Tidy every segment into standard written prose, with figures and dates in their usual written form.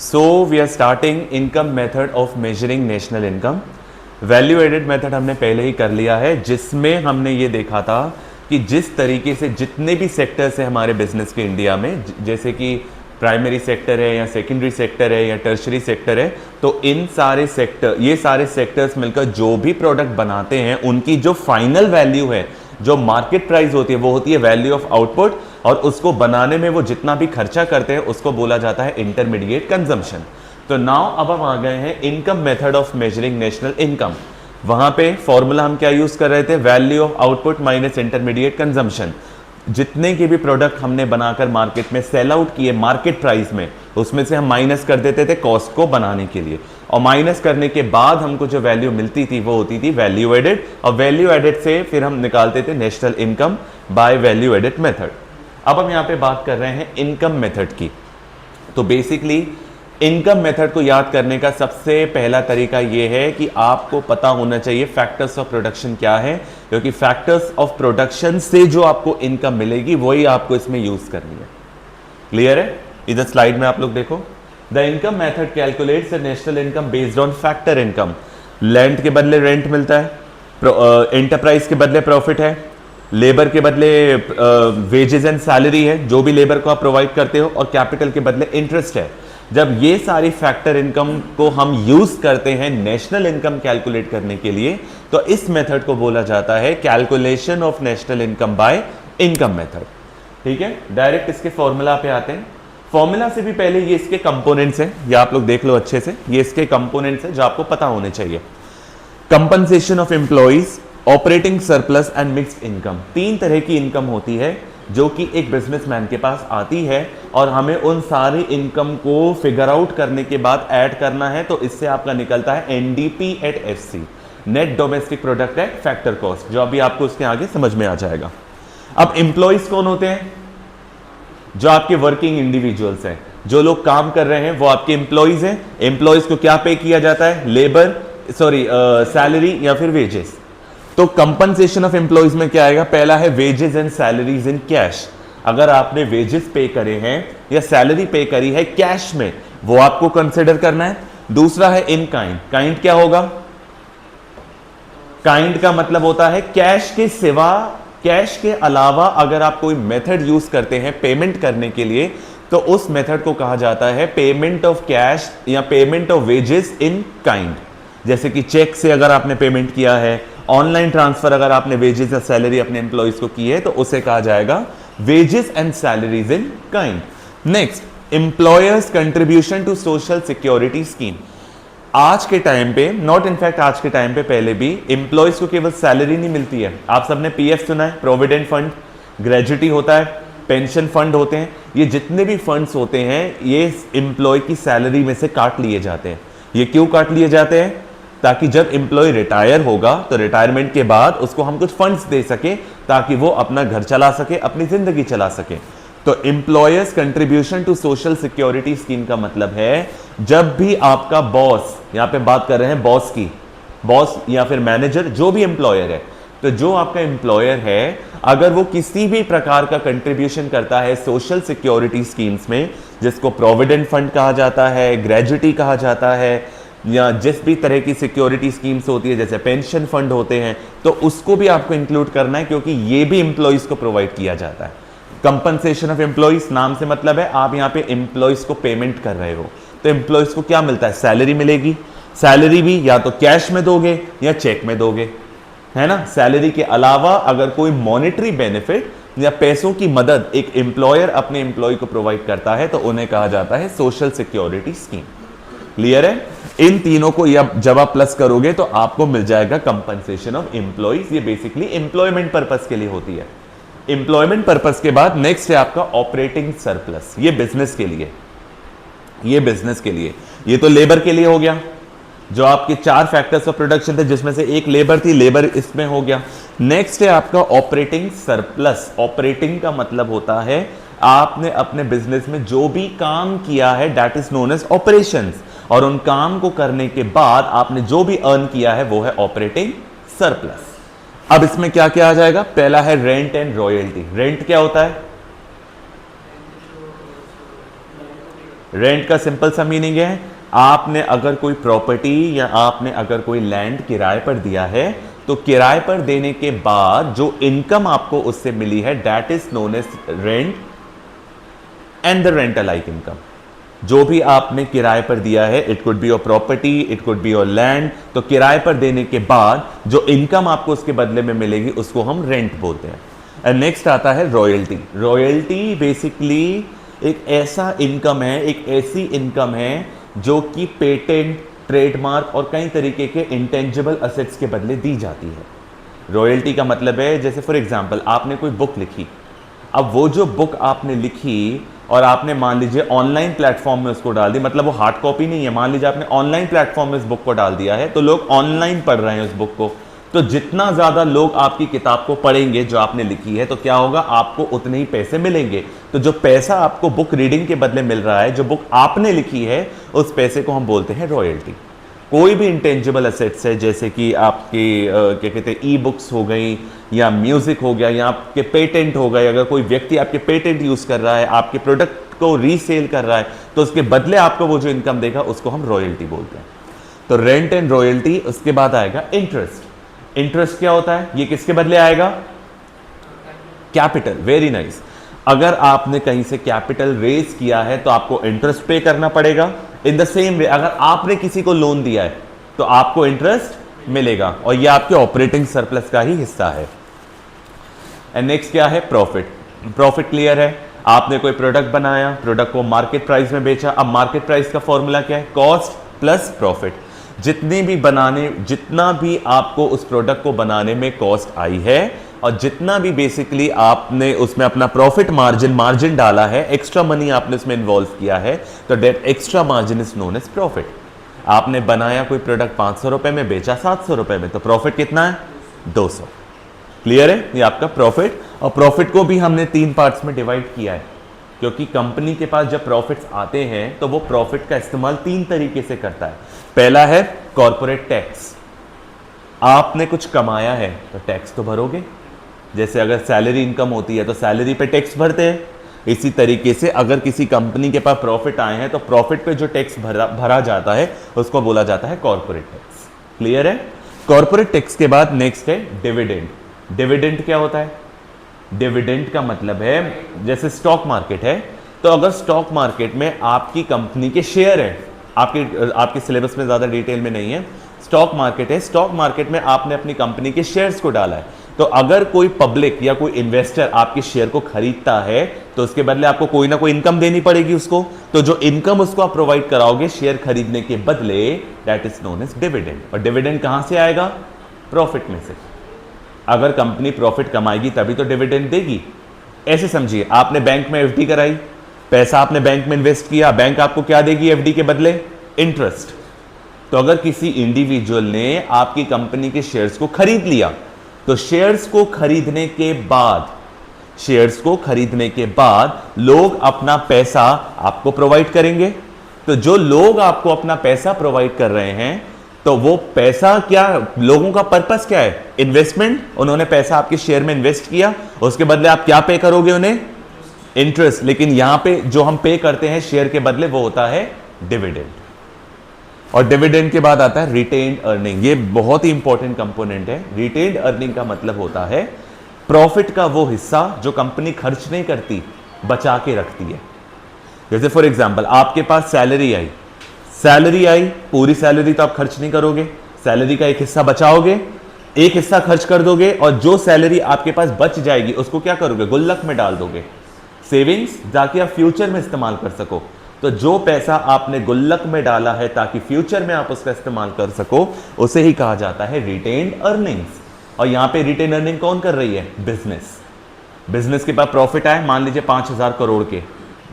So we are starting income method of measuring national income. Value added method हमने पहले ही कर लिया है, जिसमें हमने ये देखा था कि जिस तरीके से जितने भी सेक्टर्स हैं हमारे बिजनेस के इंडिया में, जैसे कि प्राइमरी सेक्टर है या सेकेंडरी सेक्टर है या टर्शरी सेक्टर है, तो इन सारे सेक्टर, ये सारे सेक्टर्स मिलकर जो भी प्रोडक्ट बनाते हैं उनकी जो फाइनल वैल्यू है, जो मार्केट प्राइस होती है, वो होती है वैल्यू ऑफ आउटपुट, और उसको बनाने में वो जितना भी खर्चा करते हैं उसको बोला जाता है इंटरमीडिएट कंजम्पशन। तो नाउ अब हम आ गए हैं income method of measuring national income. वहां पे फॉर्मूला हम क्या यूज कर रहे थे, value of output minus intermediate consumption. जितने के भी प्रोडक्ट हमने बनाकर मार्केट में सेल आउट किए मार्केट प्राइस में, उसमें से हम माइनस कर देते थे कॉस्ट को बनाने के लिए, और माइनस करने के बाद हमको जो वैल्यू मिलती थी वो होती थी वैल्यू एडेड, और वैल्यू एडेड से फिर हम निकालते थे national income by value added method. अब हम यहाँ पे बात कर रहे हैं इनकम मेथड की। तो बेसिकली इनकम मेथड को याद करने का सबसे पहला तरीका यह है कि आपको पता होना चाहिए फैक्टर्स ऑफ प्रोडक्शन क्या है, क्योंकि फैक्टर्स ऑफ प्रोडक्शन से जो आपको इनकम मिलेगी वही आपको इसमें यूज करनी है। क्लियर है? इधर स्लाइड में आप लोग देखो, the income method calculates national income based on factor income. Land के बदले रेंट मिलता है, एंटरप्राइज के बदले प्रॉफिट है, लेबर के बदले वेजेस एंड सैलरी है, जो भी लेबर को आप प्रोवाइड करते हो, और कैपिटल के बदले इंटरेस्ट है। जब ये सारी फैक्टर इनकम को हम यूज करते हैं नेशनल इनकम कैलकुलेट करने के लिए, तो इस मेथड को बोला जाता है calculation of national income bye income method. ठीक है, डायरेक्ट इसके फॉर्मूला पे आते हैं। फॉर्मूला से भी पहले ये इसके कंपोनेंट्स हैं, ये आप लोग देख लो अच्छे से, ये इसके कंपोनेंट्स हैं जो आपको पता होने चाहिए। Compensation of employees, operating surplus and mixed income. तीन तरह की इनकम होती है जो कि एक बिजनेसमैन के पास आती है, और हमें उन सारी इनकम को फिगर आउट करने के बाद ऐड करना है। तो इससे आपका निकलता है NDP at FC, net domestic product at factor cost, जो अभी आपको उसके आगे समझ में आ जाएगा। अब एम्प्लॉइज कौन होते हैं? जो आपके वर्किंग इंडिविजुअल्स हैं, जो लोग काम कर रहे हैं वो आपके एम्प्लॉइज हैं। एम्प्लॉइज को क्या पे किया जाता है? लेबर, सैलरी या फिर वेजेस। तो कंपनसेशन ऑफ एम्प्लॉइज में क्या आएगा? पहला है wages and salaries in cash. अगर आपने वेजेस पे करे हैं या सैलरी पे करी है कैश में, वो आपको कंसिडर करना है। दूसरा है इन काइंड। काइंड क्या होगा? काइंड का मतलब होता है कैश के सिवा, कैश के अलावा अगर आप कोई मेथड यूज करते हैं पेमेंट करने के लिए, तो उस मेथड को कहा जाता है पेमेंट ऑफ कैश या payment of wages in kind. जैसे कि चेक से अगर आपने पेमेंट किया है, ऑनलाइन ट्रांसफर अगर आपने वेजेस या सैलरी अपने एम्प्लॉइज को की है, तो उसे कहा जाएगा wages and salaries in kind. Next, employers contribution to social security scheme. आज के टाइम पे, नॉट इनफैक्ट आज के टाइम पे, पहले भी एम्प्लॉयज को केवल सैलरी नहीं मिलती है। आप सबने पीएफ सुना है, प्रोविडेंट फंड, ग्रेजुटी होता है, पेंशन फंड होते हैं। ये जितने भी फंड्स होते हैं ये एम्प्लॉय की सैलरी में से काट लिए जाते हैं। ये क्यों काट लिए जाते हैं? ताकि जब एम्प्लॉय रिटायर होगा तो रिटायरमेंट के बाद उसको हम कुछ फंड्स दे सके, ताकि वो अपना घर चला सके, अपनी जिंदगी चला सके। तो employers contribution to social security scheme का मतलब है जब भी आपका बॉस, यहां पे बात कर रहे हैं बॉस की, बॉस या फिर मैनेजर, जो भी एम्प्लॉयर है, तो जो आपका एम्प्लॉयर है अगर वो किसी भी प्रकार का कंट्रीब्यूशन करता है सोशल सिक्योरिटी स्कीम्स में, जिसको प्रोविडेंट फंड कहा जाता है, ग्रेजुटी कहा जाता है, या जिस भी तरह की सिक्योरिटी स्कीम्स होती है जैसे पेंशन फंड होते हैं, तो उसको भी आपको इंक्लूड करना है, क्योंकि ये भी एम्प्लॉइज को प्रोवाइड किया जाता है। कंपनसेशन ऑफ एम्प्लॉइज, नाम से मतलब है आप यहाँ पे एम्प्लॉइज को पेमेंट कर रहे हो, तो एम्प्लॉइज को क्या मिलता है? सैलरी मिलेगी। सैलरी भी या तो कैश में दोगे या चेक में दोगे, है ना। सैलरी के अलावा अगर कोई मॉनेटरी बेनिफिट या पैसों की मदद एक एम्प्लॉयर अपने एम्प्लॉय को प्रोवाइड करता है, तो उन्हें कहा जाता है सोशल सिक्योरिटी स्कीम। क्लियर है? इन तीनों को जब आप प्लस करोगे तो आपको मिल जाएगा कंपनसेशन ऑफ एम्प्लॉइज। ये बेसिकली एम्प्लॉयमेंट पर्पस के लिए होती है। एम्प्लॉयमेंट पर्पस के बाद नेक्स्ट है आपका ऑपरेटिंग सरप्लस। ये बिजनेस के लिए, ये बिजनेस के लिए, ये तो लेबर के लिए हो गया, जो आपके चार फैक्टर्स ऑफ प्रोडक्शन थे जिसमें से एक लेबर थी, लेबर इसमें हो गया। नेक्स्ट है आपका ऑपरेटिंग सरप्लस। ऑपरेटिंग का मतलब होता है आपने अपने बिजनेस में जो भी काम किया है, that is known as operations, और उन काम को करने के बाद आपने जो भी अर्न किया है वो है ऑपरेटिंग सरप्लस। अब इसमें क्या क्या आ जाएगा? पहला है रेंट एंड रॉयल्टी। रेंट क्या होता है? रेंट का सिंपल सा मीनिंग है, आपने अगर कोई प्रॉपर्टी या आपने अगर कोई लैंड किराए पर दिया है, तो किराए पर देने के बाद जो इनकम आपको उससे मिली है, that is known as rent and the rent alike income. जो भी आपने किराए पर दिया है, it could be your property, it could be your land, तो किराए पर देने के बाद जो इनकम आपको उसके बदले में मिलेगी उसको हम रेंट बोलते हैं। एंड नेक्स्ट आता है रॉयल्टी। रॉयल्टी बेसिकली एक ऐसा इनकम है, एक ऐसी इनकम है जो कि पेटेंट, ट्रेडमार्क और कई तरीके के इंटेंजिबल असेट्स के बदले दी जाती है। रॉयल्टी का मतलब है, जैसे फॉर एग्जांपल आपने कोई बुक लिखी, अब वो जो बुक आपने लिखी और आपने मान लीजिए ऑनलाइन प्लेटफॉर्म में उसको डाल दी, मतलब वो हार्ड कॉपी नहीं है, मान लीजिए आपने ऑनलाइन प्लेटफॉर्म में उस बुक को डाल दिया है, तो लोग ऑनलाइन पढ़ रहे हैं उस बुक को, तो जितना ज्यादा लोग आपकी किताब को पढ़ेंगे जो आपने लिखी है, तो क्या होगा, आपको उतने ही पैसे मिलेंगे। तो जो पैसा आपको बुक रीडिंग के बदले मिल रहा है, जो बुक आपने लिखी है, उस पैसे को हम बोलते हैं रॉयल्टी। कोई भी इंटेंजिबल असेट्स है, जैसे कि आपके क्या कहते हैं, ई बुक्स हो गई या म्यूजिक हो गया या आपके पेटेंट हो गए, अगर कोई व्यक्ति आपके पेटेंट यूज कर रहा है, आपके प्रोडक्ट को रीसेल कर रहा है, तो उसके बदले आपको वो जो इनकम देगा उसको हम रॉयल्टी बोलते हैं। तो रेंट एंड रॉयल्टी। उसके बाद आएगा इंटरेस्ट। इंटरेस्ट क्या होता है, ये किसके बदले आएगा, कैपिटल। Very nice. अगर आपने कहीं से कैपिटल रेज किया है तो आपको इंटरेस्ट पे करना पड़ेगा। इन द सेम वे अगर आपने किसी को लोन दिया है तो आपको इंटरेस्ट मिलेगा, और ये आपके ऑपरेटिंग सरप्लस का ही हिस्सा है। एंड नेक्स्ट क्या है, प्रॉफिट। प्रॉफिट क्लियर है, आपने कोई प्रोडक्ट बनाया, प्रोडक्ट को मार्केट प्राइस में बेचा। अब मार्केट प्राइस का फॉर्मूला क्या है, कॉस्ट प्लस प्रॉफिट। जितना भी आपको उस प्रोडक्ट को बनाने में कॉस्ट आई है और जितना भी बेसिकली आपने उसमें अपना प्रॉफिट मार्जिन डाला है, एक्स्ट्रा मनी आपने उसमें इन्वॉल्व किया है, तो that extra margin is known as profit. आपने बनाया कोई प्रोडक्ट 500 रुपए में, बेचा 700 रुपए में, तो प्रॉफिट कितना है, 200। क्लियर है, ये आपका प्रॉफिट। और प्रॉफिट को भी हमने 3 पार्ट्स में डिवाइड किया है, क्योंकि कंपनी के पास जब प्रॉफिट्स आते हैं तो वो प्रॉफिट का इस्तेमाल 3 तरीके से करता है। पहला है कॉर्पोरेट टैक्स। आपने कुछ कमाया है तो टैक्स तो भरोगे, जैसे अगर सैलरी इनकम होती है तो सैलरी पे टैक्स भरते हैं। इसी तरीके से अगर किसी कंपनी के पास प्रॉफिट आए हैं तो प्रॉफिट पे जो टैक्स भरा जाता है उसको बोला जाता है कॉर्पोरेट टैक्स। क्लियर है। कॉर्पोरेट टैक्स के बाद नेक्स्ट है डिविडेंड। डिविडेंड क्या होता है, डिविडेंड का मतलब है, जैसे स्टॉक मार्केट है, तो अगर स्टॉक मार्केट में आपकी कंपनी के शेयर है, आपके सिलेबस में ज्यादा डिटेल में नहीं है, स्टॉक मार्केट है, स्टॉक मार्केट में आपने अपनी कंपनी के शेयर्स को डाला है, तो अगर कोई पब्लिक या कोई इन्वेस्टर आपके शेयर को खरीदता है तो उसके बदले आपको कोई ना कोई इनकम देनी पड़ेगी उसको। तो जो इनकम उसको आप प्रोवाइड कराओगे शेयर खरीदने के बदले, that is known as dividend. और डिविडेंड कहां से आएगा, प्रॉफिट में से। अगर कंपनी प्रॉफिट कमाएगी तभी तो डिविडेंड देगी। ऐसे समझिए, आपने बैंक में एफडी कराई, पैसा आपने बैंक में इन्वेस्ट किया, बैंक आपको क्या देगी एफडी के बदले, इंटरेस्ट। तो अगर किसी इंडिविजुअल ने आपकी कंपनी के शेयर्स को खरीद लिया, तो शेयर्स को खरीदने के बाद लोग अपना पैसा आपको प्रोवाइड करेंगे। तो जो लोग आपको अपना पैसा प्रोवाइड कर रहे हैं, तो वो पैसा क्या, लोगों का पर्पस क्या है, इन्वेस्टमेंट। उन्होंने पैसा आपके शेयर में इन्वेस्ट किया, उसके बदले आप क्या पे करोगे उन्हें, इंटरेस्ट। लेकिन यहां पे जो हम पे करते हैं शेयर के बदले वो होता है डिविडेंड। और डिविडेंड के बाद आता है रिटेन्ड अर्निंग। ये बहुत ही इंपॉर्टेंट कंपोनेंट है। रिटेन्ड अर्निंग का मतलब होता है प्रॉफिट का वो हिस्सा जो कंपनी खर्च नहीं करती, बचा के रखती है। जैसे फॉर एग्जांपल आपके पास सैलरी आई, पूरी सैलरी तो आप खर्च नहीं करोगे, सैलरी का एक हिस्सा बचाओगे, एक हिस्सा खर्च कर दोगे, और जो सैलरी आपके पास बच जाएगी उसको क्या करोगे, गुल्लक में डाल दोगे, सेविंग्स, ताकि आप फ्यूचर में इस्तेमाल कर सको। तो जो पैसा आपने गुल्लक में डाला है ताकि फ्यूचर में आप उसका इस्तेमाल कर सको, उसे ही कहा जाता है रिटेन्ड अर्निंग्स। और यहां पे रिटेन अर्निंग कौन कर रही है, बिजनेस के पास प्रॉफिट आए, मान लीजिए 5,000 करोड़ के,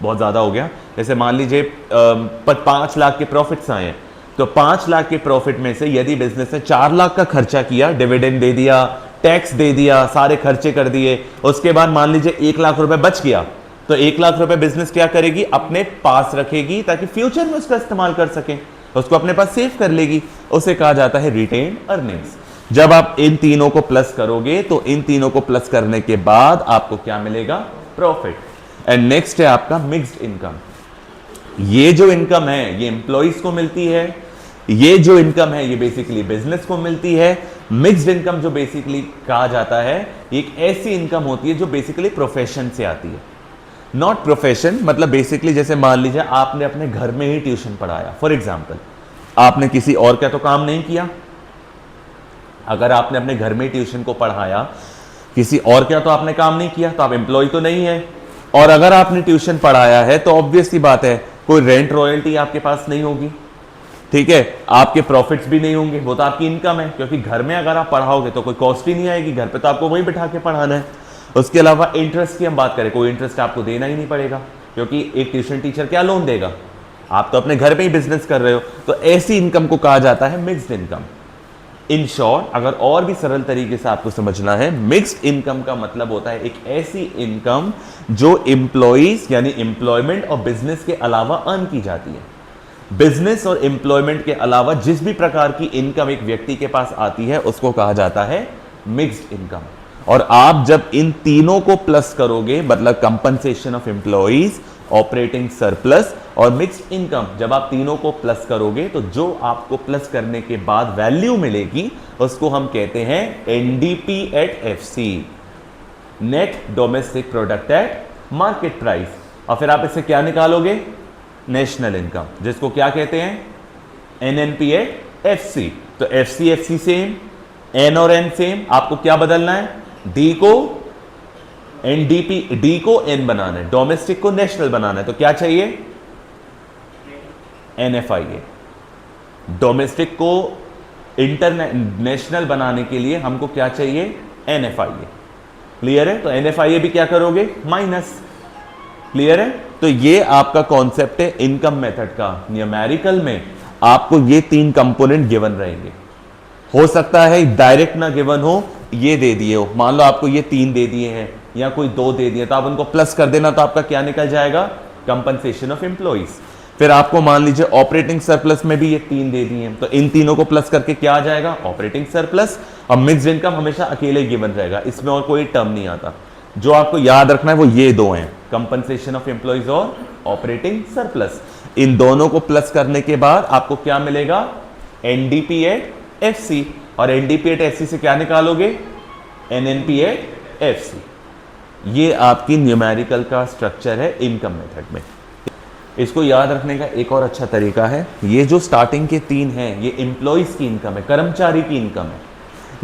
बहुत ज्यादा हो गया, जैसे मान लीजिए 5 लाख के प्रॉफिट्स आए हैं, तो 5 लाख के प्रॉफिट में से यदि बिजनेस ने 4 लाख का खर्चा किया, डिविडेंड दे दिया, टैक्स दे दिया, सारे खर्चे कर दिए, उसके बाद मान लीजिए 1 लाख रुपए बच गया, तो 1 लाख रुपए बिजनेस क्या करेगी, अपने पास रखेगी ताकि फ्यूचर में उसका इस्तेमाल कर सके, उसको अपने पास सेव कर लेगी, उसे कहा जाता है रिटेन अर्निंग्स। जब आप इन तीनों को प्लस करोगे तो इन तीनों को प्लस करने के बाद आपको क्या मिलेगा, प्रॉफिट। एंड नेक्स्ट है आपका मिक्स्ड इनकम। ये जो इनकम है ये एम्प्लॉइज को मिलती है, ये जो इनकम है ये बेसिकली बिजनेस को मिलती है। मिक्स्ड इनकम जो बेसिकली कहा जाता है, एक ऐसी इनकम होती है जो बेसिकली प्रोफेशन से आती है। नॉट प्रोफेशन मतलब बेसिकली जैसे मान लीजिए आपने अपने घर में ही ट्यूशन पढ़ाया, फॉर एग्जाम्पल आपने किसी और का तो काम नहीं किया। अगर आपने अपने घर में ट्यूशन को पढ़ाया, किसी और का तो आपने काम नहीं किया, तो आप एम्प्लॉय तो नहीं है। और अगर आपने ट्यूशन पढ़ाया है तो ऑब्वियस सी बात है कोई रेंट रॉयल्टी आपके पास नहीं होगी, ठीक है, आपके प्रॉफिट्स भी नहीं होंगे, वो तो आपकी इनकम है। क्योंकि घर में अगर आप पढ़ाओगे तो कोई कॉस्ट ही नहीं आएगी, घर पे तो आपको वही बिठा के पढ़ाना है। उसके अलावा इंटरेस्ट की हम बात करें, कोई इंटरेस्ट आपको देना ही नहीं पड़ेगा, क्योंकि एक ट्यूशन टीचर क्या लोन देगा, आप तो अपने घर पे ही बिजनेस कर रहे हो। तो ऐसी इनकम को कहा जाता है मिक्स्ड इनकम। इन शॉर्ट, अगर और भी सरल तरीके से आपको समझना है, मिक्स्ड इनकम का मतलब होता है एक ऐसी इनकम जो एम्प्लॉइज यानी एम्प्लॉयमेंट और बिजनेस के अलावा अर्न की जाती है। बिजनेस और एम्प्लॉयमेंट के अलावा जिस भी प्रकार की इनकम एक व्यक्ति के पास आती है उसको कहा जाता है मिक्स्ड इनकम। और आप जब इन तीनों को प्लस करोगे, मतलब compensation of employees, operating surplus और मिक्स्ड इनकम, जब आप तीनों को प्लस करोगे तो जो आपको प्लस करने के बाद वैल्यू मिलेगी उसको हम कहते हैं NDP at FC, net domestic product at market price. और फिर आप इससे क्या निकालोगे, नेशनल इनकम, जिसको क्या कहते हैं एनएनपी एट एफसी। तो एफसी एफसी सेम, एन और एन सेम, आपको क्या बदलना है, डी को एनडीपी, डी को एन बनाना है, डोमेस्टिक को नेशनल बनाना है। तो क्या चाहिए, एनएफआईए। डोमेस्टिक को इंटरनेशनल बनाने के लिए हमको क्या चाहिए, एनएफआईए। क्लियर है, तो एनएफआईए भी क्या करोगे, माइनस। क्लियर है, तो ये आपका कॉन्सेप्ट है इनकम मेथड का। न्यूमेरिकल में आपको ये तीन कंपोनेंट गिवन रहेंगे। हो सकता है डायरेक्ट ना गिवन हो, ये दे दिए हो, मान लो आपको ये तीन दे दिए हैं या कोई दो दे दिए, तो आप उनको प्लस कर देना, तो आपका क्या निकल जाएगा, कंपनसेशन ऑफ एम्प्लॉइज। फिर आपको मान लीजिए ऑपरेटिंग सरप्लस में भी ये तीन दे दिए हैं, तो इन तीनों को प्लस करके क्या आ जाएगा, ऑपरेटिंग सरप्लस। और मिक्स्ड इनकम हमेशा अकेले गिवन रहेगा, इसमें और कोई टर्म नहीं आता। जो आपको याद रखना है वो ये दो हैं, कंपनसेशन ऑफ एम्प्लॉइज और ऑपरेटिंग सरप्लस। इन दोनों को प्लस करने के बाद आपको क्या मिलेगा, एनडीपी एट एफसी। और एनडीपी एट एफसी से क्या निकालोगे, एनएनपी एट एफसी। ये आपकी न्यूमेरिकल का स्ट्रक्चर है इनकम मेथड में। इसको याद रखने का एक और अच्छा तरीका है, ये जो स्टार्टिंग के तीन हैं ये एम्प्लॉइज की इनकम है, कर्मचारी की इनकम है।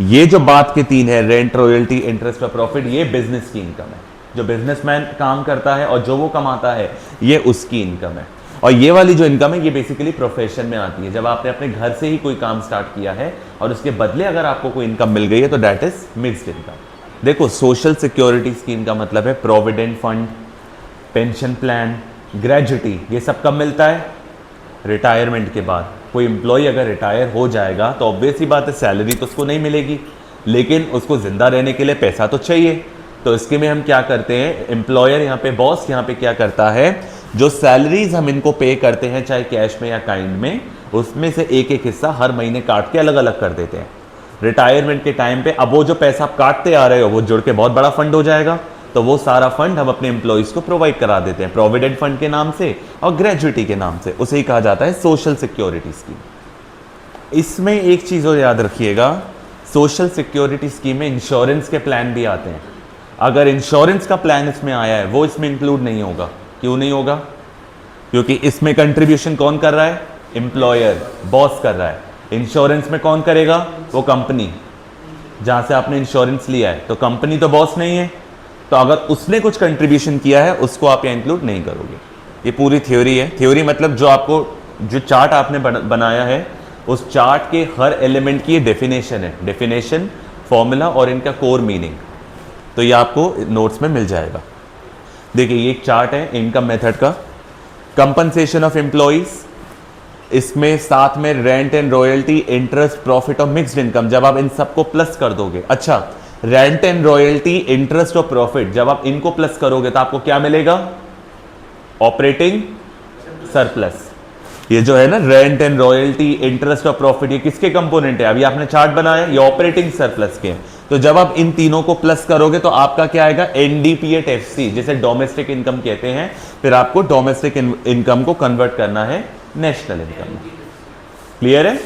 ये जो बात के तीन है, रेंट, रॉयल्टी, इंटरेस्ट और प्रॉफिट, ये बिजनेस की इनकम है। जो बिजनेसमैन काम करता है और जो वो कमाता है ये उसकी इनकम है। और ये वाली जो इनकम है ये बेसिकली प्रोफेशन में आती है, जब आपने अपने घर से ही कोई काम स्टार्ट किया है और उसके बदले अगर आपको कोई इनकम मिल गई है तो दैट इज मिक्स्ड इनकम। देखो, सोशल सिक्योरिटी स्कीम का मतलब है provident fund, pension plan, gratuity, ये सब कब मिलता है, रिटायरमेंट के बाद। कोई एम्प्लॉय अगर रिटायर हो जाएगा तो ऑब्वियस ही बात है सैलरी तो उसको नहीं मिलेगी, लेकिन उसको जिंदा रहने के लिए पैसा तो चाहिए। तो इसके में हम क्या करते हैं, एम्प्लॉयर यहाँ पे, बॉस यहाँ पे क्या करता है, जो सैलरीज हम इनको पे करते हैं चाहे कैश में या काइंड में, उसमें से एक एक हिस्सा हर महीने काट के अलग अलग कर देते हैं। रिटायरमेंट के टाइम पे अब वो जो पैसा आप काटते आ रहे हो वो जुड़ के बहुत बड़ा फंड हो जाएगा, तो वो सारा फंड हम अपने एम्प्लॉइज को प्रोवाइड करा देते हैं प्रोविडेंट फंड के नाम से और ग्रेजुटी के नाम से। उसे ही कहा जाता है सोशल सिक्योरिटी स्कीम। इसमें एक चीज़ और याद रखिएगा, सोशल सिक्योरिटी स्कीम में इंश्योरेंस के प्लान भी आते हैं। अगर इंश्योरेंस का प्लान इसमें आया है वो इसमें इंक्लूड नहीं होगा। क्यों नहीं होगा, क्योंकि इसमें कंट्रीब्यूशन कौन कर रहा है, एम्प्लॉयर, बॉस कर रहा है। इंश्योरेंस में कौन करेगा, वो कंपनी जहां से आपने इंश्योरेंस लिया है, तो कंपनी तो बॉस नहीं है, तो अगर उसने कुछ कंट्रीब्यूशन किया है उसको आप यहाँ इंक्लूड नहीं करोगे। ये पूरी थ्योरी है। थ्योरी मतलब जो आपको, जो चार्ट आपने बनाया है उस चार्ट के हर एलिमेंट की ये डेफिनेशन है, डेफिनेशन, फॉर्मूला और इनका कोर मीनिंग, तो ये आपको नोट्स में मिल जाएगा। देखिए ये एक चार्ट है इनकम मेथड का, कंपनसेशन ऑफ एम्प्लॉइज, इसमें साथ में rent and royalty, interest, profit और मिक्स्ड इनकम, जब आप इन सबको प्लस कर दोगे, अच्छा रेंट एंड रॉयल्टी, इंटरेस्ट और प्रॉफिट, जब आप इनको प्लस करोगे तो आपको क्या मिलेगा, ऑपरेटिंग सरप्लस। ये जो है ना रेंट एंड रॉयल्टी, इंटरेस्ट और प्रॉफिट, ये किसके कंपोनेंट है, अभी आपने चार्ट बनाया, ये ऑपरेटिंग सरप्लस के हैं। तो जब आप इन तीनों को प्लस करोगे तो आपका क्या आएगा, एनडीपीएट एफसी, जिसे डोमेस्टिक इनकम कहते हैं। फिर आपको डोमेस्टिक इनकम को कन्वर्ट करना है नेशनल इनकम में। क्लियर है?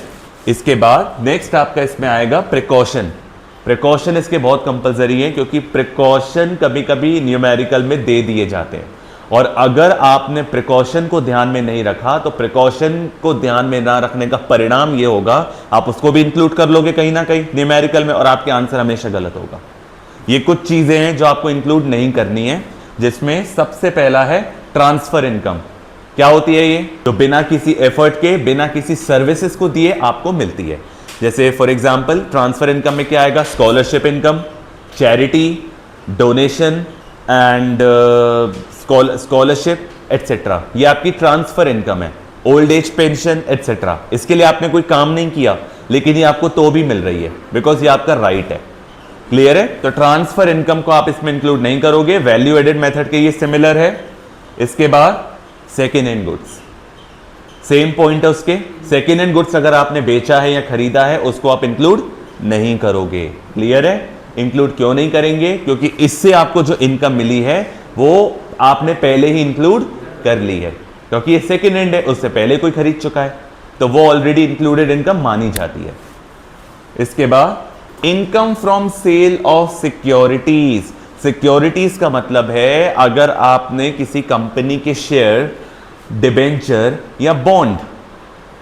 इसके बाद नेक्स्ट आपका इसमें आएगा प्रिकॉशन। प्रिकॉशन इसके बहुत कंपलसरी है, क्योंकि प्रिकॉशन कभी कभी न्यूमेरिकल में दे दिए जाते हैं, और अगर आपने प्रिकॉशन को ध्यान में नहीं रखा तो प्रिकॉशन को ध्यान में ना रखने का परिणाम ये होगा, आप उसको भी इंक्लूड कर लोगे कहीं ना कहीं न्यूमेरिकल में, और आपके आंसर हमेशा गलत होगा। ये कुछ चीजें हैं जो आपको इंक्लूड नहीं करनी है, जिसमें सबसे पहला है ट्रांसफर इनकम। क्या होती है ये? तो बिना किसी एफर्ट के, बिना किसी सर्विसेज को दिए आपको मिलती है। जैसे फॉर एग्जांपल ट्रांसफर इनकम में क्या आएगा, scholarship income, charity, donation and scholarship etcetera, ये आपकी ट्रांसफर इनकम है। ओल्ड एज पेंशन एटसेट्रा, इसके लिए आपने कोई काम नहीं किया, लेकिन ये आपको तो भी मिल रही है, बिकॉज ये आपका राइट है। क्लियर है? तो ट्रांसफर इनकम को आप इसमें इंक्लूड नहीं करोगे। वैल्यू एडेड मेथड के ये सिमिलर है। इसके बाद second hand goods, same point है उसके। सेकेंड हैंड गुड्स अगर आपने बेचा है या खरीदा है, उसको आप इंक्लूड नहीं करोगे। क्लियर है? इंक्लूड क्यों नहीं करेंगे? क्योंकि इससे आपको जो इनकम मिली है वो आपने पहले ही इंक्लूड कर ली है, क्योंकि ये सेकेंड हैंड है, उससे पहले कोई खरीद चुका है, तो वो ऑलरेडी इंक्लूडेड इनकम मानी जाती है। इसके बाद income from sale of securities. Securities का मतलब है अगर आपने किसी कंपनी के शेयर, डिबेंचर या बॉन्ड,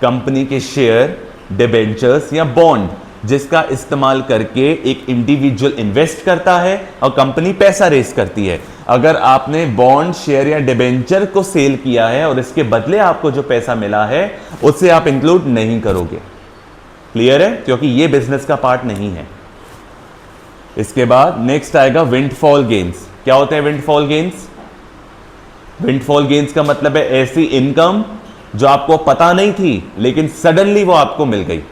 कंपनी के शेयर, डिबेंचर्स या बॉन्ड जिसका इस्तेमाल करके एक इंडिविजुअल इन्वेस्ट करता है और कंपनी पैसा रेस करती है, अगर आपने बॉन्ड, शेयर या डिबेंचर को सेल किया है और इसके बदले आपको जो पैसा मिला है उससे आप इंक्लूड नहीं करोगे। क्लियर है? क्योंकि ये बिजनेस का पार्ट नहीं है। इसके बाद नेक्स्ट आएगा विंडफॉल गेन्स। क्या होते हैं विंडफॉल गेन्स? विंडफॉल गेन्स का मतलब है ऐसी इनकम जो आपको पता नहीं थी लेकिन सडनली वो आपको मिल गई।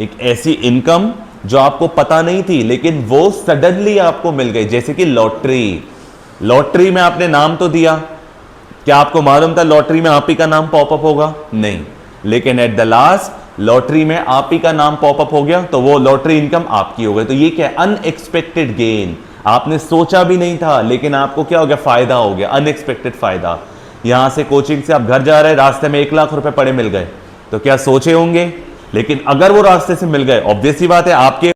एक ऐसी इनकम जो आपको पता नहीं थी लेकिन वो सडनली आपको मिल गई, जैसे कि लॉटरी। लॉटरी में आपने नाम तो दिया, क्या आपको मालूम था लॉटरी में आप ही का नाम पॉपअप होगा? नहीं, लेकिन एट द लास्ट लॉटरी में आप ही का नाम पॉपअप हो गया, तो वो लॉटरी इनकम आपकी हो गई। तो ये क्या है? Unexpected gain. आपने सोचा भी नहीं था लेकिन आपको क्या हो गया? फायदा हो गया, अनएक्सपेक्टेड फायदा। यहां से कोचिंग से आप घर जा रहे, रास्ते में 1 लाख रुपए पड़े मिल गए, तो क्या सोचे होंगे? लेकिन अगर वो रास्ते से मिल गए, ऑब्वियस सी बात है आपके